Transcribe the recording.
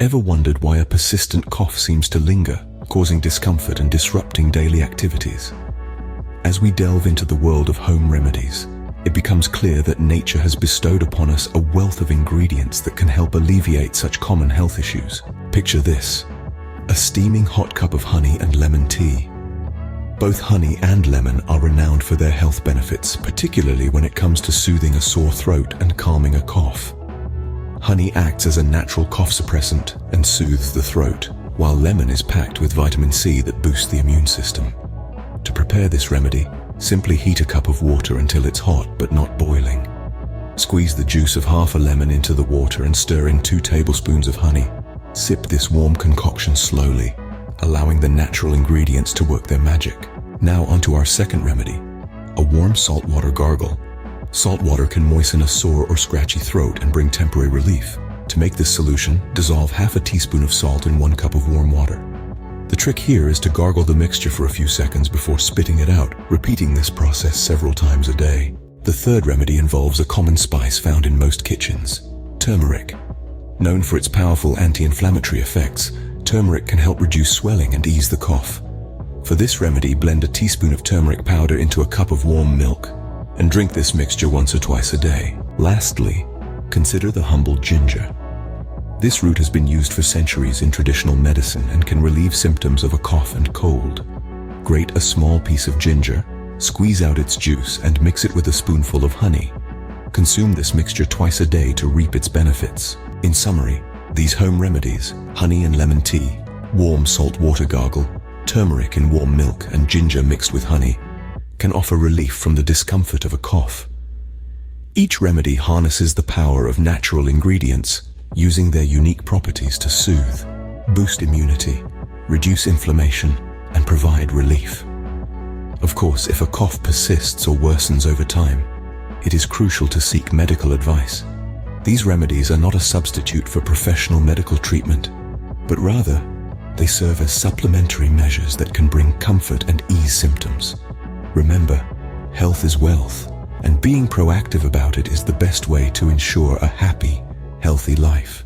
Ever wondered why a persistent cough seems to linger, causing discomfort and disrupting daily activities? As we delve into the world of home remedies, it becomes clear that nature has bestowed upon us a wealth of ingredients that can help alleviate such common health issues. Picture this: a steaming hot cup of honey and lemon tea. Both honey and lemon are renowned for their health benefits, particularly when it comes to soothing a sore throat and calming a cough. Honey acts as a natural cough suppressant and soothes the throat, while lemon is packed with vitamin C that boosts the immune system. To prepare this remedy, simply heat a cup of water until it's hot but not boiling. Squeeze the juice of half a lemon into the water and stir in 2 tablespoons of honey. Sip this warm concoction slowly, allowing the natural ingredients to work their magic. Now onto our second remedy, a warm saltwater gargle. Salt water can moisten a sore or scratchy throat and bring temporary relief. To make this solution, dissolve half a teaspoon of salt in 1 cup of warm water. The trick here is to gargle the mixture for a few seconds before spitting it out, repeating this process several times a day. The third remedy involves a common spice found in most kitchens: turmeric. Known for its powerful anti-inflammatory effects, turmeric can help reduce swelling and ease the cough. For this remedy, blend a teaspoon of turmeric powder into a cup of warm milk and drink this mixture once or twice a day. Lastly, consider the humble ginger. This root has been used for centuries in traditional medicine and can relieve symptoms of a cough and cold. Grate a small piece of ginger, squeeze out its juice, and mix it with a spoonful of honey. Consume this mixture twice a day to reap its benefits. In summary, these home remedies, honey and lemon tea, warm salt water gargle, turmeric in warm milk, and ginger mixed with honey, can offer relief from the discomfort of a cough. Each remedy harnesses the power of natural ingredients, using their unique properties to soothe, boost immunity, reduce inflammation, and provide relief. Of course, if a cough persists or worsens over time, it is crucial to seek medical advice. These remedies are not a substitute for professional medical treatment, but rather, they serve as supplementary measures that can bring comfort and ease symptoms. Remember, health is wealth, and being proactive about it is the best way to ensure a happy, healthy life.